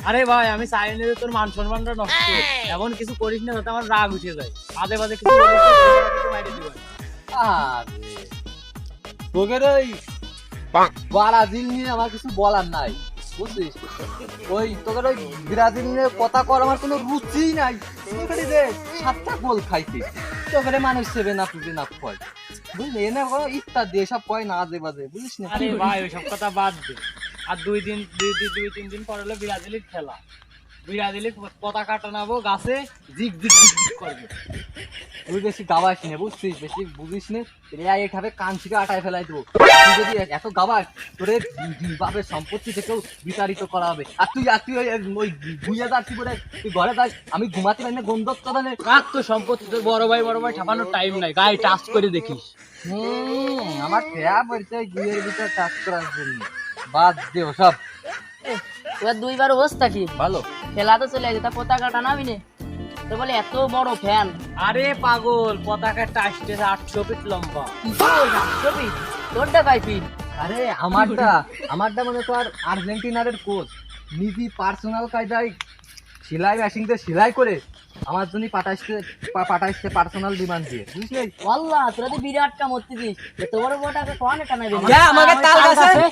আরে ভাই আমি চাই না যে তোর মান সম্মানটা নষ্ট এমন কিছু করিস না যাতে আমার রাগ উঠে যায় বাদে বাদে কিছু বলিস না, তোকে মাইরে দিব। আরে তোদের ওই ব্রাজিল নিয়ে আমার কিছু বলার নাই, বুঝছিস? ওই তোদের ওই ব্রাজিল নিয়ে কথা কর আমার কোনো রুচিই নাই। তোদের যে 7টা গোল খাইতে তোদের মানুষ সেভেন আপ কয়, বুঝলি? এনে ইত্যাদি এসব কয় না আজে বাজে, বুঝিস না? আরে ভাই ওইসব কথা বাদ দে। আর দুই তিন দিন পর হলো ব্রাজিলের খেলা। ব্রাজিলের পতাকা টানাবো গাছে, জিগ জিগ জিগ জিগ করবে। তুই বেশি গাবাস নে, বুঝছিস? বেশি বুঝিস নে, এভাবে কান থেকে আটায় ফেলাই দেবো। তুই যদি এত গাবাস তোরে বাপের সম্পত্তি থেকেও বিতাড়িত করা হবে। আর তুই ওই ভুইয়া যাচ্ছি বলে তুই ঘরে যাস, আমি ঘুমাতে পারি না গন্ধ কারণে। রাখ তো সম্পত্তি, তোর বড় ভাই ছাপানোর টাইম নাই, গায়ে টাচ করে দেখিস। আমার খেয়া পড়ছে গুয়ের ভিতর টাচ করার জন্য। বাদ দে ওসব। তোর দুইবার অবস্থা কি? ভালো খেলা তো চলে গেছে, তা পতাকা টানাবি নে? তো বলে এত বড় ফ্যান। আরে পাগল, পতাকাটা আসতেছে 800 ফিট লম্বা। তোরটা কয় ফিট? আরে আমারটা মনে কর আর্জেন্টিনার কোচ নিজে পার্সোনাল কায়দায় সেলাই মেশিনতে সেলাই করে আমার জন্য পাঠাইছে পার্সোনাল ডিমান্ড দিয়ে, বুঝলি? আল্লাহ, তোরা তো বিরাট কাম করতেছিস। তোমার পতাকা কোনে টানাবি? আমাকে তাল গাছে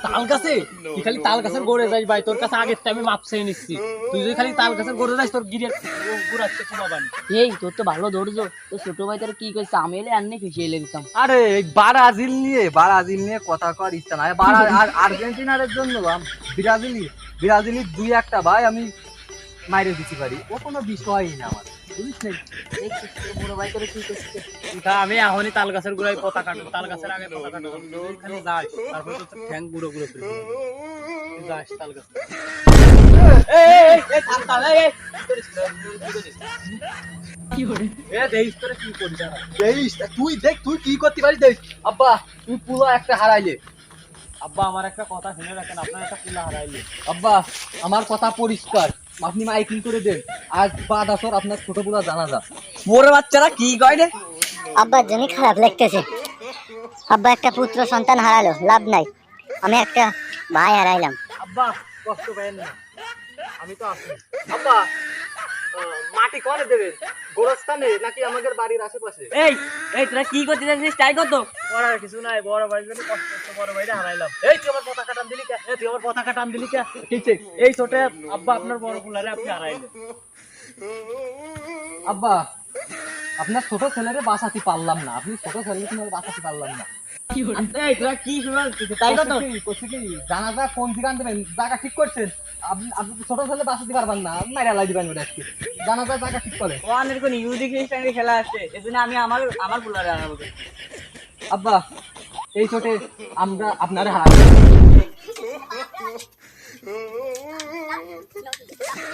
তাল গাছে? তুই খালি তাল গাছের গোড়ে যাই ভাই, তোর কাছে আগের টাইমে মাপ চেয়ে নিচ্ছি। তুই যদি খালি তাল গাছের গোড়ে যাস তোর গিরে গুড়াচ্ছে কুমাবানি। এই তোর তো ভালো ধৈর্য। তোর ছোট ভাই তোর কি করছে? আমি এলে আর নেই খুশি দিতাম। আরে এই ব্রাজিল নিয়ে কথা কর ইচ্ছা নাই। আর আর্জেন্টিনার জন্য ব্রাজিলি 2-1টা ভাই আমি মাইরে দিতে পারি, ও কোনো বিষয়ই না আমার, বুঝিস? দেখছিস তোর বড় ভাই তোর কি করছে? আমি এখনই তাল গাছের গোড়ায় পতাকা কাটো, তাল গাছের আগে পতাকা কাটো। খালি যাস, তারপর তো ঠ্যাং গুঁড়ো গুঁড়ো করে দিবি। তুই যাস তাল গাছে। তুই দেখ তুই কি করতে পারিস দেখ। আব্বা তুই পুরো একটা হারাইলে। আব্বা আমার একটা কথা শুনে রাখেন, আপনার একটা পুলা হারাইলে। আব্বা আমার কথা পরিষ্কার, আপনি মাইকিং করে দেন। আজ বাদ আসর আপনার ছোট পুলা জানা যা। বড় বাচ্চারা কি কয় রে? আব্বার জমি খারাপ লাগতেছে। আব্বা একটা পুত্র সন্তান হারালো, লাভ নাই। আমি একটা ভাই হারাইলাম। আব্বা কষ্ট পেয়েন না, আমি তো আছি। আব্বা মাটি কোনে দেবেন, গোরস্থানে নাকি আমাদের বাড়ির আশেপাশে? এই তোরা কি করতে যাচ্ছিস? তাই কত? করার কিছু নাই, বড় ভাই জন্য কষ্ট করতে বড় ভাইটা হারাইলাম। এই তুই আমার পতাকা টান দিলি কে? তুই আমার পতাকা টান দিলি কে? এই ছোটে আব্বা আপনার বড় পুলারে আপনি হারাইলেন। আব্বা আপনার ছোট ছেলেরে বাঁচাতে পারলাম না, আপনি ছোট ছেলেকে বাঁচাতে পারলাম না। এই তোরা কি শুনাচ্ছিস? তাই কত? জানাজা কোন ঠিকান দেবেন, জায়গা ঠিক করছেন? আপনি ছোট ছেলে বাঁচাতে পারবেন না, মাইরা লাই দিবেন ওটা আজকে। জানাজা জায়গা ঠিক করে। ওয়ানের কোন ইহুদি খ্রিস্টানের খেলা আছে, এজন্য আমি আমার বুলারে আনাবো। আব্বা এই ছোটে আমরা আপনারে হারাই।